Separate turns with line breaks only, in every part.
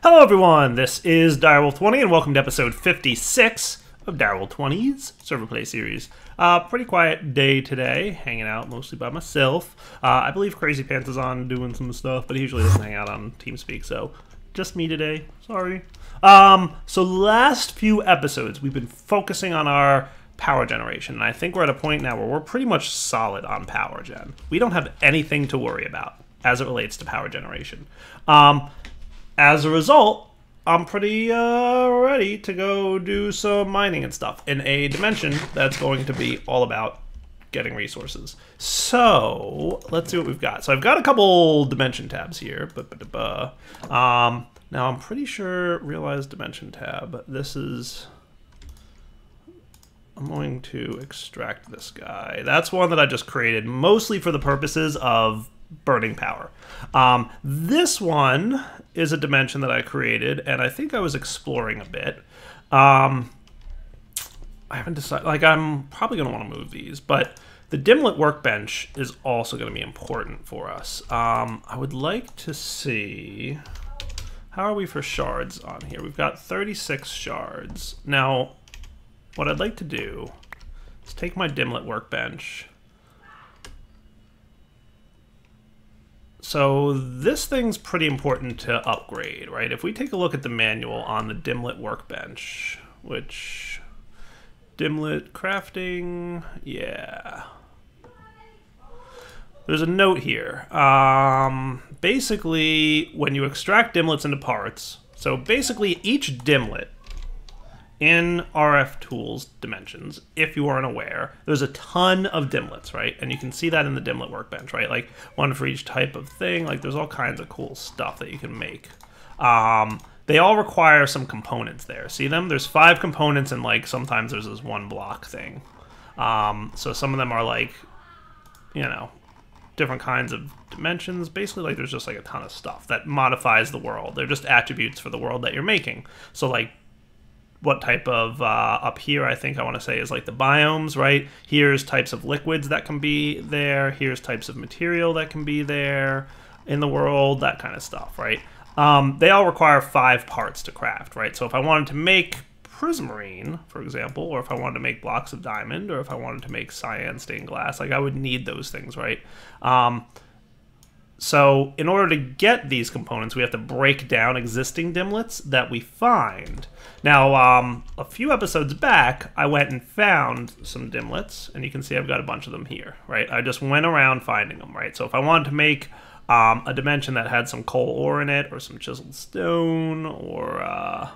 Hello everyone, this is Direwolf20 and welcome to episode 56 of Direwolf20's Server Play Series. Pretty quiet day today, hanging out mostly by myself. I believe Crazy Pants is on doing some stuff, but he usually doesn't hang out on TeamSpeak, so just me today, sorry. So last few episodes we've been focusing on our power generation, and I think we're at a point now where we're pretty much solid on power gen. We don't have anything to worry about as it relates to power generation. As a result, I'm pretty ready to go do some mining and stuff in a dimension that's going to be all about getting resources. So let's see what we've got. So I've got a couple dimension tabs here. Now I'm pretty sure realize dimension tab. This is... I'm going to extract this guy. That's one that I just created mostly for the purposes of burning power. This one is a dimension that I created, and I think I was exploring a bit. I haven't decided, like, I'm probably going to want to move these, but the Dimlet workbench is also going to be important for us. I would like to see, how are we for shards on here? We've got 36 shards. Now, what I'd like to do is take my Dimlet workbench. So this thing's pretty important to upgrade, right? If we take a look at the manual on the Dimlet workbench, which Dimlet crafting, yeah. There's a note here. Basically, when you extract Dimlets into parts, so basically each Dimlet in RF Tools Dimensions, if you aren't aware, there's a ton of Dimlets, right? And you can see that in the Dimlet workbench, right? Like one for each type of thing. Like there's all kinds of cool stuff that you can make. They all require some components there. See them? There's 5 components, and like sometimes there's this one block thing. So some of them are like, you know, different kinds of dimensions. Basically, like there's just like a ton of stuff that modifies the world. They're just attributes for the world that you're making. So like, what type of, up here I think I want to say is like the biomes, right? Here's types of liquids that can be there. Here's types of material that can be there in the world, that kind of stuff, right? They all require 5 parts to craft, right? So if I wanted to make prismarine, for example, or if I wanted to make blocks of diamond, or if I wanted to make cyan stained glass, like I would need those things, right? So in order to get these components, we have to break down existing Dimlets that we find. Now, a few episodes back, I went and found some Dimlets, and you can see I've got a bunch of them here, right? I just went around finding them, right? So if I wanted to make a dimension that had some coal ore in it, or some chiseled stone, or,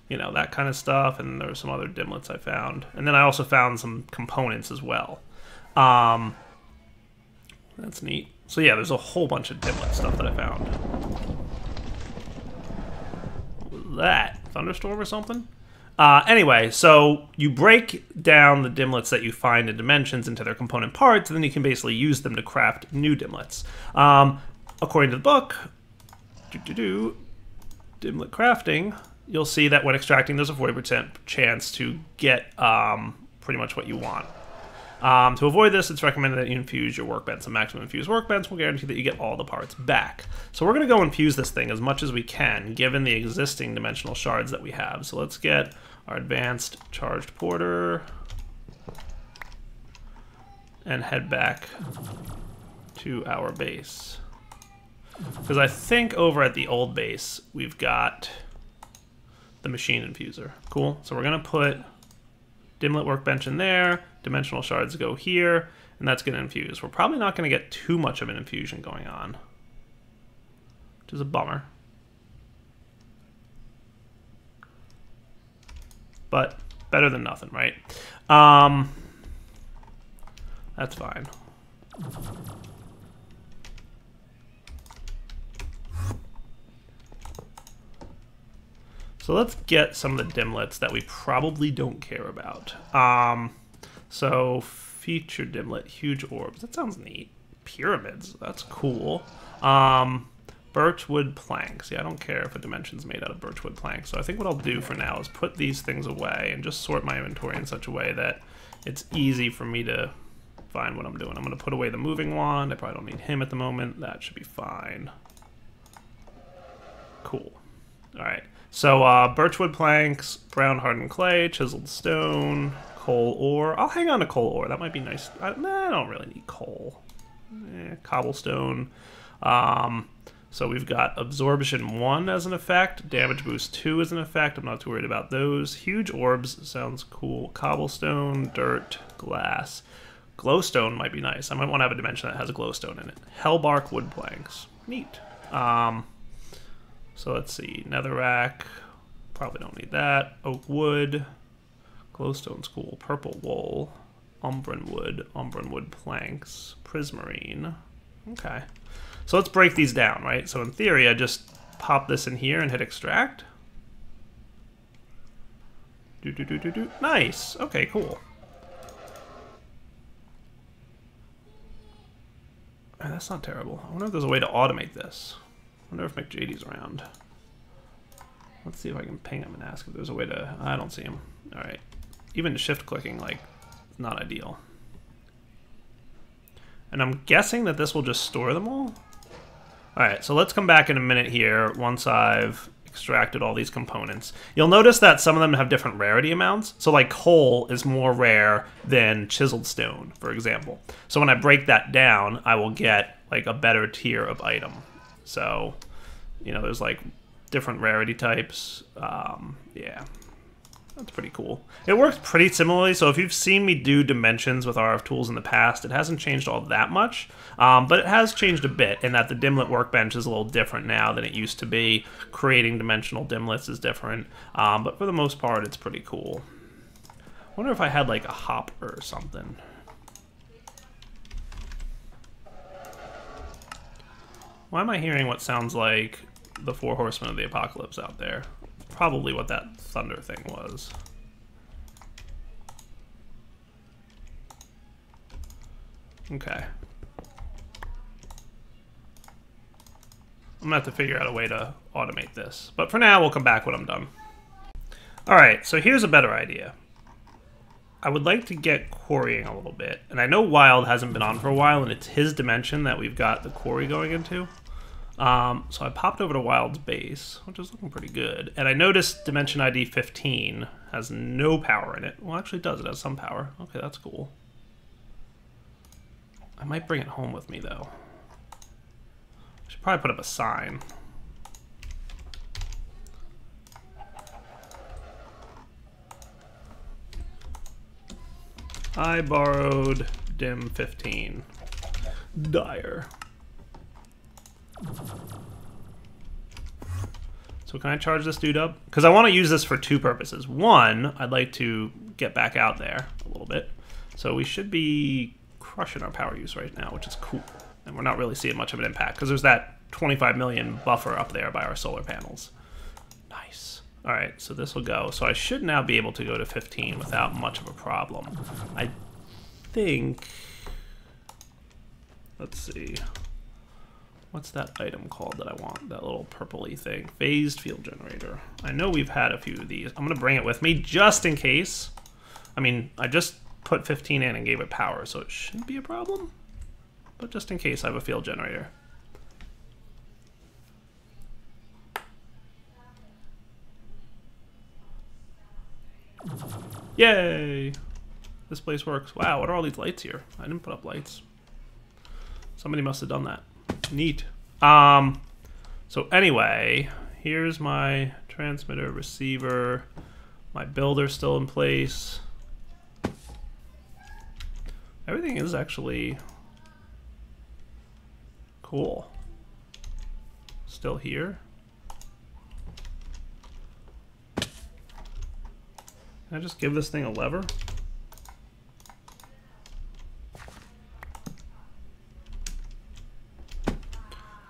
you know, that kind of stuff, and there were some other Dimlets I found. And then I also found some components as well. That's neat. So yeah, there's a whole bunch of Dimlet stuff that I found. What was that? Thunderstorm or something? Anyway, so you break down the Dimlets that you find in dimensions into their component parts, and then you can basically use them to craft new Dimlets. According to the book, Dimlet crafting, you'll see that when extracting, there's a 40% chance to get pretty much what you want. To avoid this, it's recommended that you infuse your workbench. A maximum infused workbench will guarantee that you get all the parts back. So we're going to go infuse this thing as much as we can, given the existing dimensional shards that we have. So let's get our advanced charged porter and head back to our base. Because I think over at the old base, we've got the machine infuser. Cool. So we're going to put Dimlet workbench in there, dimensional shards go here, and that's going to infuse. We're probably not going to get too much of an infusion going on, which is a bummer. But better than nothing, right? That's fine. So let's get some of the Dimlets that we probably don't care about. So feature Dimlet, huge orbs. That sounds neat. Pyramids, that's cool. Birchwood planks. Yeah, I don't care if a dimension's made out of birchwood planks. So I think what I'll do for now is put these things away and just sort my inventory in such a way that it's easy for me to find what I'm doing. I'm going to put away the moving wand. I probably don't need him at the moment. That should be fine. Cool. Alright, so birchwood planks, brown hardened clay, chiseled stone, coal ore. I'll hang on to coal ore. That might be nice. I don't really need coal. Cobblestone. So we've got absorption 1 as an effect, damage boost 2 as an effect. I'm not too worried about those. Huge orbs sounds cool. Cobblestone, dirt, glass. Glowstone might be nice. I might want to have a dimension that has a glowstone in it. Hellbark wood planks. Neat. So let's see. Netherrack. Probably don't need that. Oak wood. Glowstone's cool. Purple wool. Umbran wood planks. Prismarine. Okay. So let's break these down, right? So in theory, I just pop this in here and hit extract. Nice. Okay, cool. That's not terrible. I wonder if there's a way to automate this. I wonder if McJady's around. Let's see if I can ping him and ask if there's a way to... I don't see him. All right. Even shift clicking, like, not ideal. And I'm guessing that this will just store them all? Alright, so let's come back in a minute here once I've extracted all these components. You'll notice that some of them have different rarity amounts. So like coal is more rare than chiseled stone, for example. So when I break that down, I will get like a better tier of item. So, you know, there's like different rarity types. Yeah. That's pretty cool. It works pretty similarly, so if you've seen me do dimensions with RF tools in the past, it hasn't changed all that much, but it has changed a bit in that the Dimlet workbench is a little different now than it used to be. Creating dimensional Dimlets is different, but for the most part, it's pretty cool. I wonder if I had like a hopper or something. Why am I hearing what sounds like the Four Horsemen of the Apocalypse out there? Probably what that thunder thing was. Okay. I'm gonna have to figure out a way to automate this. But for now, we'll come back when I'm done. Alright, so here's a better idea. I would like to get quarrying a little bit. And I know Wild hasn't been on for a while, and it's his dimension that we've got the quarry going into. So I popped over to Wild's base, which is looking pretty good. And I noticed Dimension ID 15 has no power in it. Well, actually it does. It has some power. Okay, that's cool. I might bring it home with me, though. I should probably put up a sign. I borrowed Dim 15. Dire. So can I charge this dude up? Because I want to use this for two purposes. One, I'd like to get back out there a little bit. So we should be crushing our power use right now, which is cool. And we're not really seeing much of an impact because there's that 25 million buffer up there by our solar panels. Nice. All right, so this will go. So I should now be able to go to 15 without much of a problem. I think... Let's see. What's that item called that I want? That little purpley thing. Phased field generator. I know we've had a few of these. I'm going to bring it with me just in case. I mean, I just put 15 in and gave it power, so it shouldn't be a problem. But just in case I have a field generator. Yay! This place works. Wow, what are all these lights here? I didn't put up lights. Somebody must have done that. Neat. So anyway, here's my transmitter, receiver. My builder's still in place. Everything is actually cool. Still here. Can I just give this thing a lever?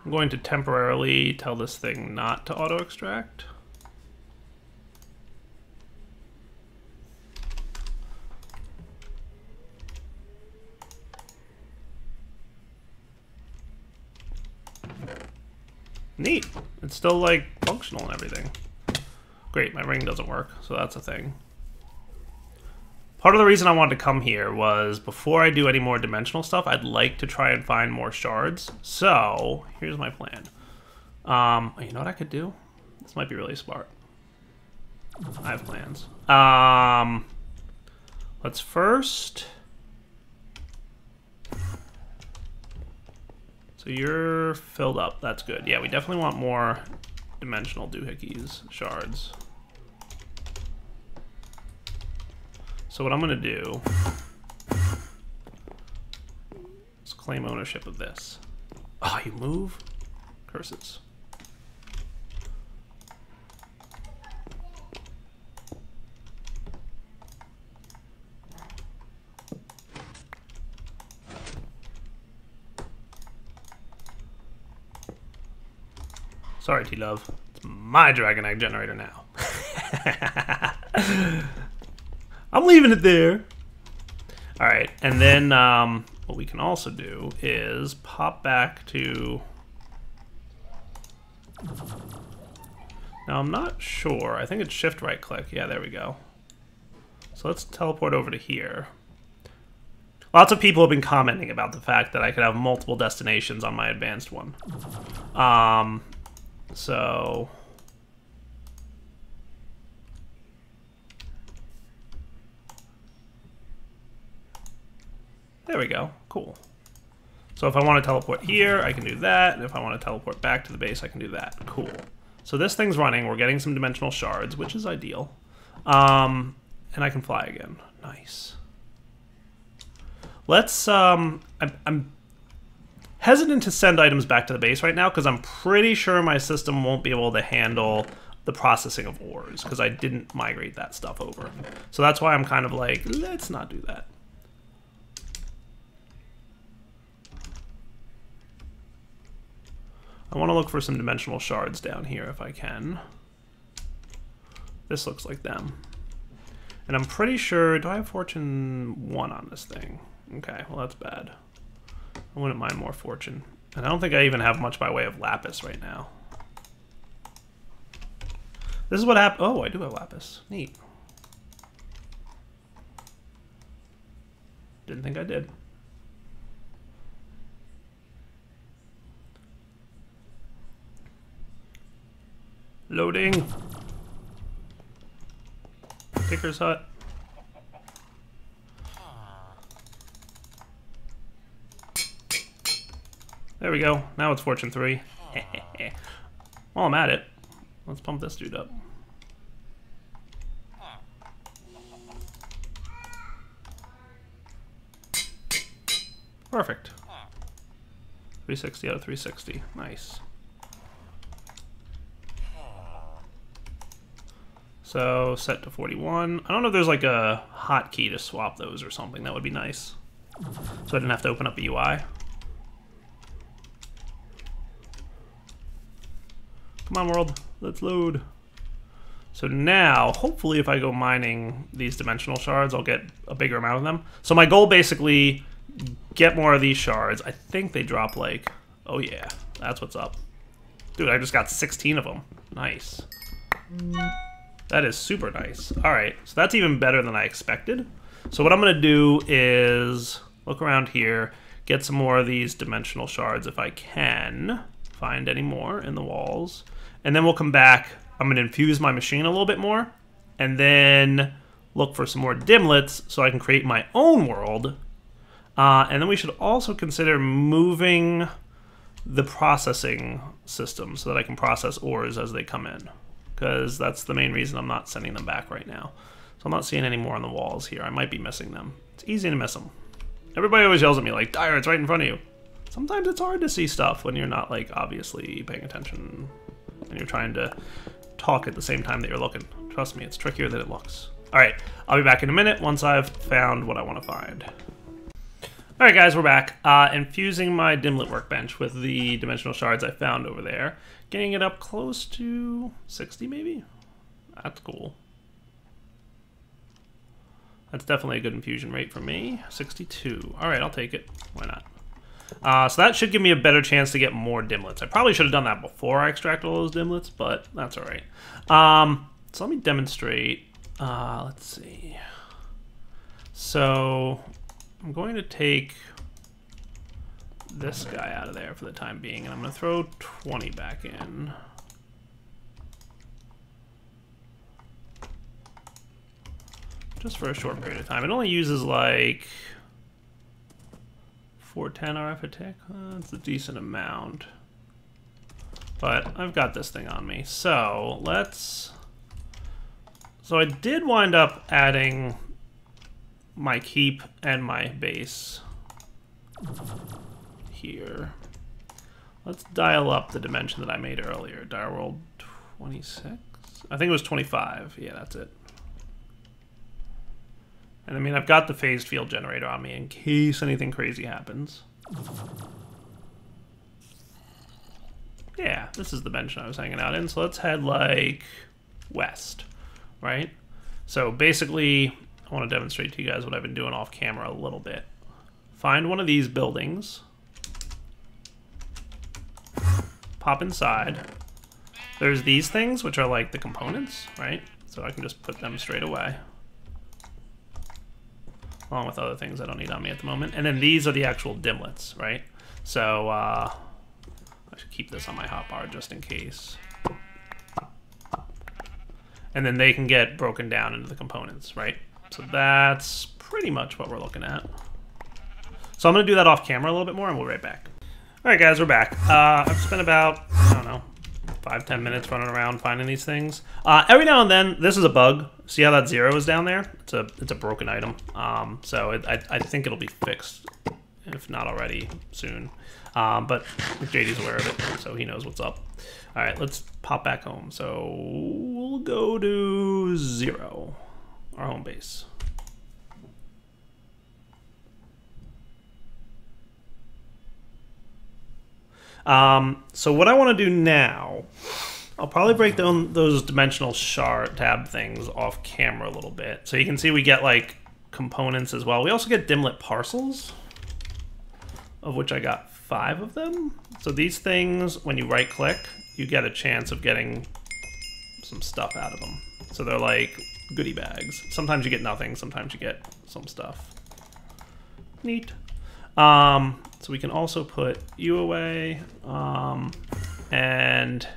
I'm going to temporarily tell this thing not to auto-extract. Neat. It's still, like, functional and everything. Great, my ring doesn't work, so that's a thing. Part of the reason I wanted to come here was before I do any more dimensional stuff, I'd like to try and find more shards. So, here's my plan. You know what I could do? This might be really smart. I have plans. Let's first... So you're filled up. That's good. Yeah, we definitely want more dimensional doohickeys, shards. So what I'm going to do is claim ownership of this. Oh, you move? Curses. Sorry, T-Love. It's my Dragon Egg generator now. I'm leaving it there. Alright, and then what we can also do is pop back to... Now, I'm not sure. I think it's shift right click. Yeah, there we go. So let's teleport over to here. Lots of people have been commenting about the fact that I could have multiple destinations on my advanced one. So... There we go. Cool. So if I want to teleport here, I can do that. And if I want to teleport back to the base, I can do that. Cool. So this thing's running. We're getting some dimensional shards, which is ideal. And I can fly again. Nice. Let's... I'm hesitant to send items back to the base right now because I'm pretty sure my system won't be able to handle the processing of ores because I didn't migrate that stuff over. So that's why I'm kind of like, let's not do that. I want to look for some dimensional shards down here if I can. This looks like them. And I'm pretty sure... Do I have Fortune 1 on this thing? Okay, well that's bad. I wouldn't mind more Fortune. And I don't think I even have much by way of Lapis right now. This is what happened... Oh, I do have Lapis. Neat. Didn't think I did. Loading. Picker's Hut. There we go. Now it's Fortune 3. While I'm at it, let's pump this dude up. Perfect. 360 out of 360. Nice. So, set to 41. I don't know if there's like a hotkey to swap those or something. That would be nice. So I didn't have to open up a UI. Come on, world. Let's load. So now, hopefully if I go mining these dimensional shards, I'll get a bigger amount of them. So my goal, basically, get more of these shards. I think they drop like... Oh yeah, that's what's up. Dude, I just got 16 of them. Nice. That is super nice. Alright, so that's even better than I expected. So what I'm going to do is look around here, get some more of these dimensional shards if I can find any more in the walls. And then we'll come back. I'm going to infuse my machine a little bit more. And then look for some more dimlets so I can create my own world. And then we should also consider moving the processing system so that I can process ores as they come in. Because that's the main reason I'm not sending them back right now. So I'm not seeing any more on the walls here. I might be missing them. It's easy to miss them. Everybody always yells at me like, Dyer, it's right in front of you. Sometimes it's hard to see stuff when you're not like obviously paying attention and you're trying to talk at the same time that you're looking. Trust me, it's trickier than it looks. Alright, I'll be back in a minute once I've found what I want to find. Alright guys, we're back. Infusing my Dimlet workbench with the dimensional shards I found over there. Getting it up close to 60 maybe? That's cool. That's definitely a good infusion rate for me. 62. Alright, I'll take it. Why not? So that should give me a better chance to get more dimlets. I probably should have done that before I extracted all those dimlets, but that's alright. So let me demonstrate. Let's see. So I'm going to take this guy out of there for the time being, and I'm going to throw 20 back in. just for a short period of time. It only uses like 410 RF a tick. That's a decent amount. But I've got this thing on me. So let's... So I did wind up adding my keep and my base here. Let's dial up the dimension that I made earlier. Dire World 26? I think it was 25. Yeah, that's it. And I mean, I've got the phased field generator on me in case anything crazy happens. Yeah, this is the dimension I was hanging out in. So let's head like west, right? So basically, I want to demonstrate to you guys what I've been doing off camera a little bit. Find one of these buildings. Pop inside. There's these things, which are like the components, right? So I can just put them straight away. Along with other things I don't need on me at the moment. And then these are the actual dimlets, right? So I should keep this on my hotbar just in case. And then they can get broken down into the components, right? So that's pretty much what we're looking at. So I'm going to do that off camera a little bit more and we'll be right back. All right, guys, we're back. I've spent about, I don't know, 5-10 minutes running around finding these things. Every now and then, this is a bug. See how that 0 is down there? It's a broken item. So I think it'll be fixed, if not already, soon. But JD's aware of it, so he knows what's up. All right, let's pop back home. So we'll go to 0, our home base. So what I want to do now, I'll probably break down those dimensional shard tab things off camera a little bit. So you can see we get like components as well. We also get dimlet parcels, of which I got 5 of them. So these things, when you right click, you get a chance of getting some stuff out of them. So they're like goodie bags. Sometimes you get nothing, sometimes you get some stuff. Neat. So we can also put you away. And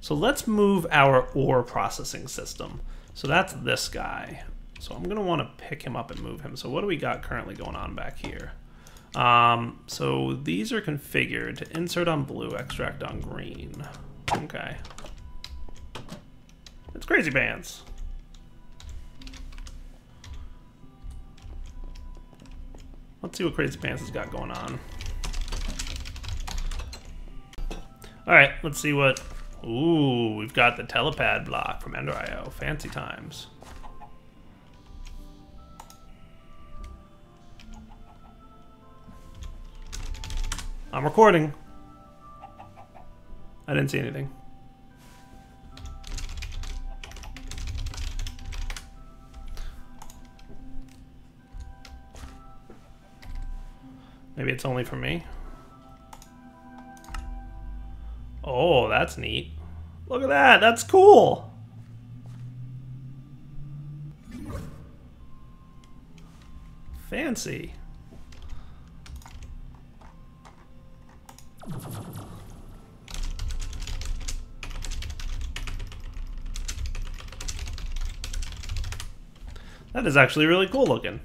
so let's move our ore processing system. So that's this guy. So I'm gonna wanna pick him up and move him. So what do we got currently going on back here? So these are configured to insert on blue, extract on green. Okay. It's Crazy Pants. Let's see what Crazy Pants has got going on. Alright, let's see what... Ooh, we've got the telepad block from Ender.io. Fancy times. I'm recording. I didn't see anything. Maybe it's only for me. Oh, that's neat. Look at that, that's cool. Fancy. That is actually really cool looking.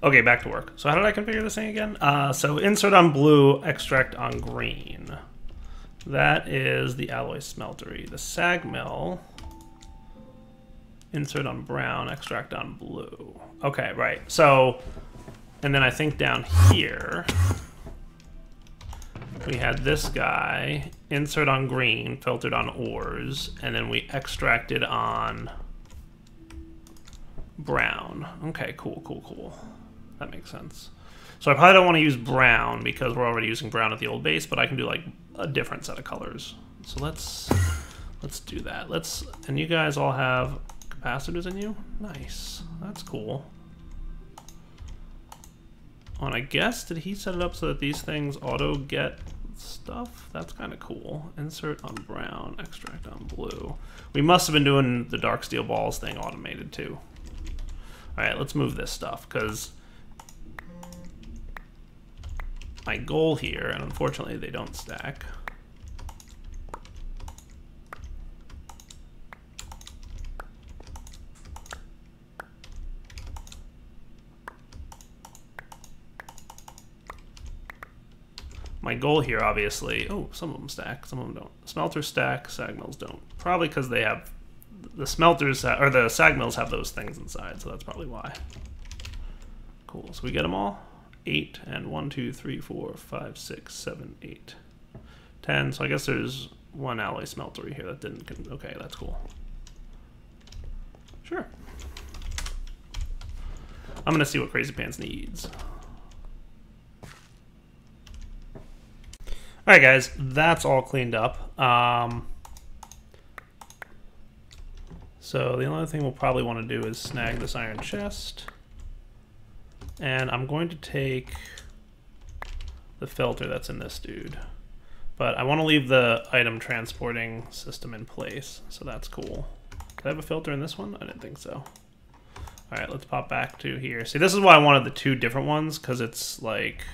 Okay, back to work. So how did I configure this thing again? So insert on blue, extract on green. That is the alloy smeltery. The sag mill, insert on brown, extract on blue. Okay, right. So, and then I think down here, we had this guy, insert on green, filtered on ores, and then we extracted on brown. Okay, cool, cool, cool. That makes sense. So I probably don't want to use brown because we're already using brown at the old base, but I can do like a different set of colors. So let's do that. And you guys all have capacitors in you? Nice. That's cool. Oh, and I guess, did he set it up so that these things auto get stuff? That's kind of cool. Insert on brown, extract on blue. We must have been doing the dark steel balls thing automated too. All right, let's move this stuff because my goal here, and unfortunately they don't stack. My goal here, obviously, oh, some of them stack, some of them don't. Smelters stack, sag mills don't. Probably because they have, the smelters, or the sag mills have those things inside, so that's probably why. Cool, so we get them all? 8, and 1, 2, 3, 4, 5, 6, 7, 8. 10, so I guess there's one alloy smeltery here that didn't, okay, that's cool. Sure. I'm gonna see what Crazy Pants needs. Alright guys, that's all cleaned up. So the only thing we'll probably want to do is snag this iron chest. And I'm going to take the filter that's in this dude. But I want to leave the item transporting system in place, so that's cool. Did I have a filter in this one? I didn't think so. Alright, let's pop back to here. See, this is why I wanted the two different ones, because it's like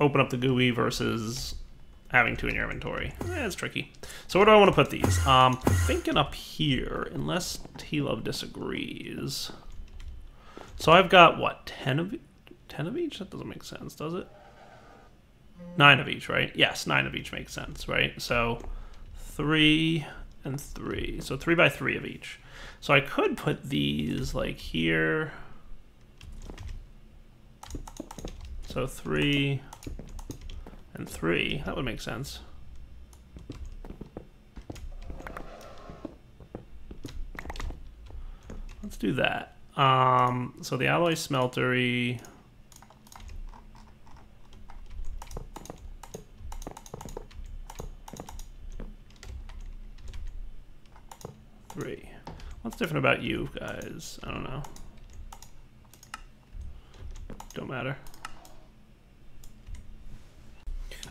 open up the GUI versus having two in your inventory. It's tricky. So where do I want to put these? Thinking up here, unless T-Love disagrees. So I've got, what, 10 of each? That doesn't make sense, does it? 9 of each, right? Yes, 9 of each makes sense, right? So 3 and 3. So 3 by 3 of each. So I could put these like here. So 3 and 3. That would make sense. Let's do that. So the alloy smeltery. Three. What's different about you guys? I don't know. Don't matter.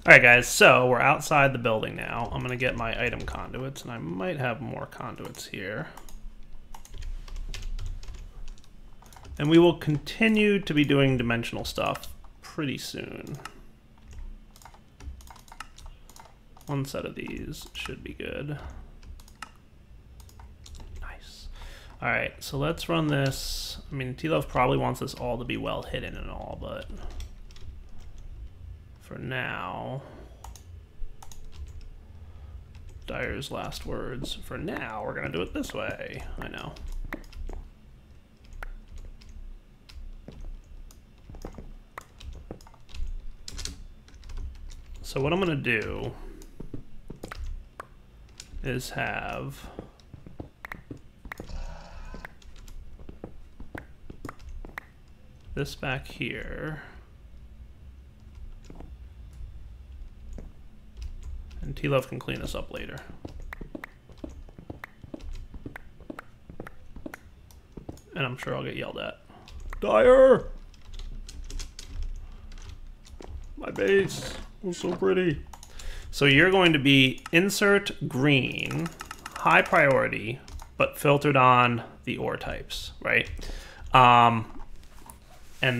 Alright guys, so we're outside the building now. I'm gonna get my item conduits, and I might have more conduits here. And we will continue to be doing dimensional stuff pretty soon. One set of these should be good. Nice. Alright, so let's run this. I mean, T-Love probably wants this all to be well hidden and all, but for now, Dyer's last words. For now, we're gonna do it this way. I know. So what I'm gonna do is have this back here, and T-Love can clean this up later. And I'm sure I'll get yelled at. Dyer! My base was so pretty. So you're going to be insert green, high priority, but filtered on the ore types, right? And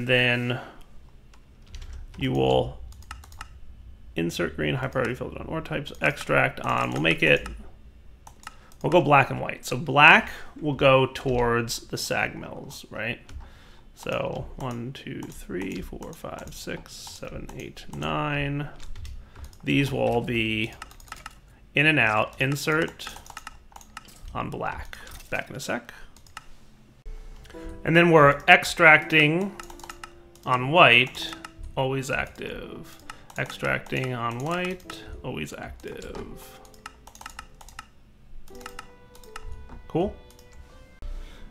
then you will insert green, high priority, filtered on ore types, extract on, we'll go black and white. So black will go towards the sag mills, right? So 1, 2, 3, 4, 5, 6, 7, 8, 9. These will all be in and out, insert on black. Back in a sec. And then we're extracting on white, always active. Extracting on white, always active. Cool.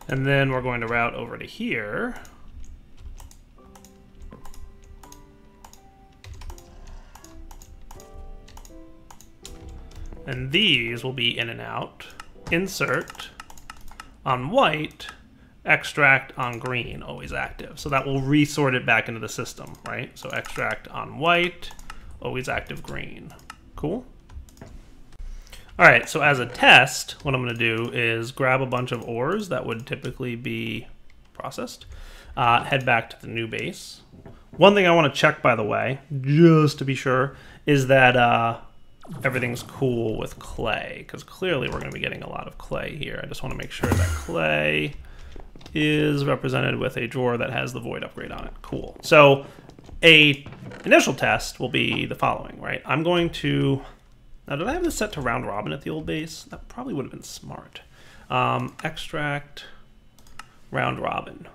And then we're going to route over to here. And these will be in and out. Insert on white, extract on green, always active. So that will resort it back into the system, right? So extract on white, always active green. Cool? All right, so as a test, what I'm gonna do is grab a bunch of ores that would typically be processed, head back to the new base. One thing I wanna check, by the way, just to be sure, is that everything's cool with clay, because clearly we're gonna be getting a lot of clay here. I just wanna make sure that clay is represented with a drawer that has the void upgrade on it. Cool. So a initial test will be the following, right? I'm going to, now did I have this set to round robin at the old base? That probably would have been smart. Extract round robin.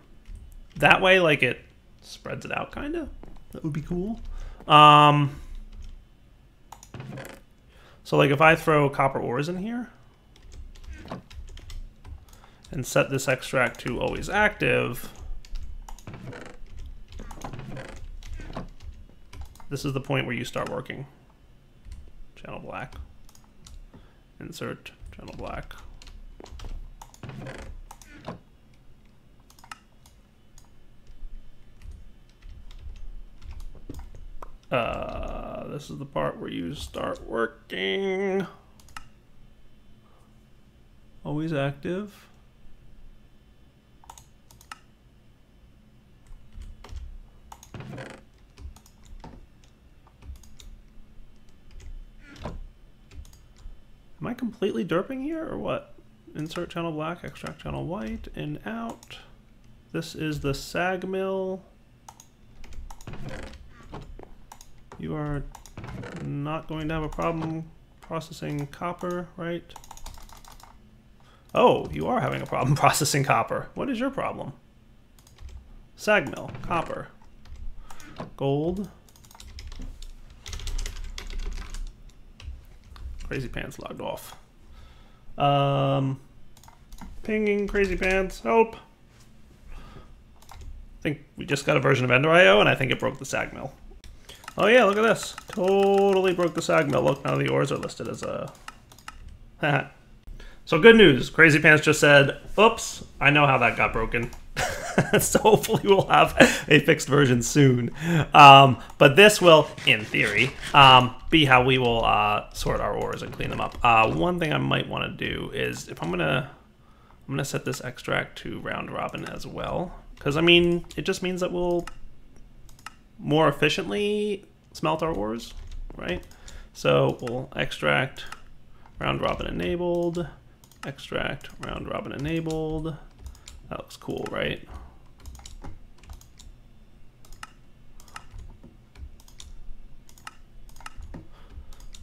That way, like, it spreads it out, kind of. That would be cool. So like if I throw copper ores in here and set this extract to always active, this is the point where you start working. Channel black. Insert channel black. This is the part where you start working. Always active. Am I completely derping here or what? Insert channel black, extract channel white, in, out. This is the sag mill. You are not going to have a problem processing copper, right? Oh, you are having a problem processing copper. What is your problem? Sag mill, copper, gold. Crazy Pants logged off. Pinging Crazy Pants, help. I think we just got a version of Ender.io and I think it broke the sag mill. Oh yeah, look at this. Totally broke the sag mill. Look, now the ores are listed as a... So good news. Crazy Pants just said, oops, I know how that got broken. So hopefully we'll have a fixed version soon. But this will, in theory, be how we will sort our ores and clean them up. One thing I might want to do is, if I'm gonna set this extract to round robin as well, because I mean, it just means that we'll more efficiently smelt our ores, right? So we'll extract round robin enabled, extract round robin enabled. That looks cool, right?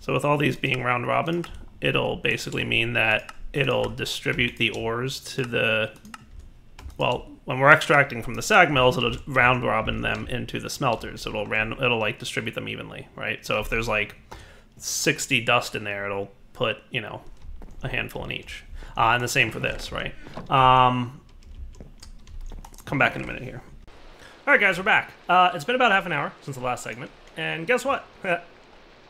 So with all these being round robin, it'll basically mean that it'll distribute the ores to the, well, when we're extracting from the sag mills, it'll round robin them into the smelters. So it'll like distribute them evenly, right? So if there's like 60 dust in there, it'll put, you know, a handful in each. And the same for this, right? Come back in a minute here. All right, guys, we're back. It's been about half an hour since the last segment, and guess what?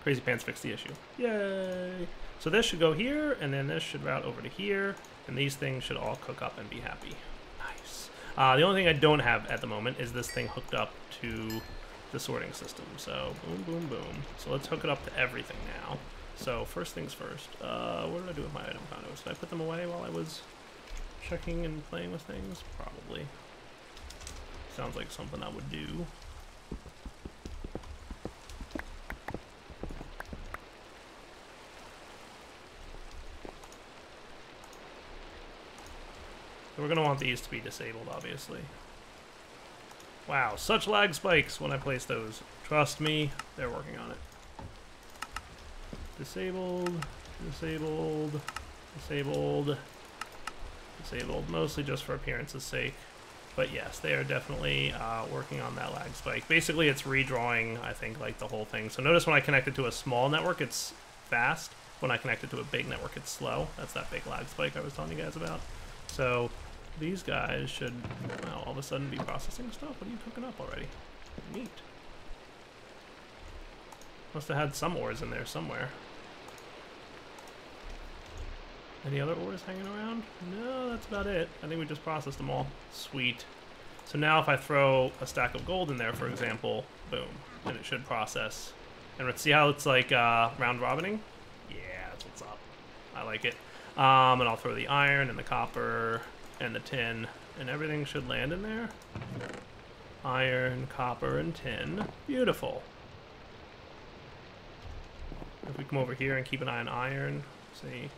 Crazy Pants fixed the issue. Yay! So this should go here, and then this should route over to here, and these things should all cook up and be happy. Nice. The only thing I don't have at the moment is this thing hooked up to the sorting system. So boom, boom, boom. So let's hook it up to everything now. So first things first. What did I do with my item condos? Did I put them away while I was checking and playing with things? Probably. Sounds like something I would do. So we're going to want these to be disabled, obviously. Wow, such lag spikes when I place those. Trust me, they're working on it. Disabled, disabled, disabled, disabled, mostly just for appearance's sake. But yes, they are definitely working on that lag spike. Basically, it's redrawing, I think, like the whole thing. So notice when I connect it to a small network, it's fast. When I connect it to a big network, it's slow. That's that big lag spike I was telling you guys about. So these guys should, well, all of a sudden be processing stuff. What are you cooking up already? Neat. Must have had some ores in there somewhere. Any other ores hanging around? No, that's about it. I think we just processed them all. Sweet. So now if I throw a stack of gold in there, for example, boom, and it should process. And let's see how it's like round robining? Yeah, that's what's up. I like it. And I'll throw the iron and the copper and the tin, and everything should land in there. Iron, copper, and tin. Beautiful. If we come over here and keep an eye on iron, see.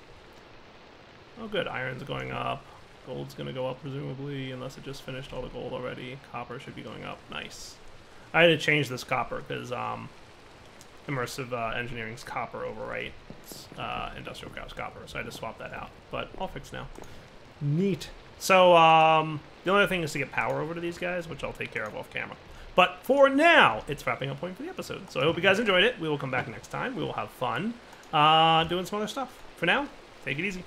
Oh good, iron's going up. Gold's gonna go up presumably, unless it just finished all the gold already. Copper should be going up, nice. I had to change this copper because Immersive Engineering's copper overwrites Industrial Craft's copper, so I had to swap that out. But all fixed now. Neat. So the only other thing is to get power over to these guys, which I'll take care of off camera. But for now, it's wrapping up point for the episode. So I hope you guys enjoyed it. We will come back next time. We will have fun doing some other stuff. For now, take it easy.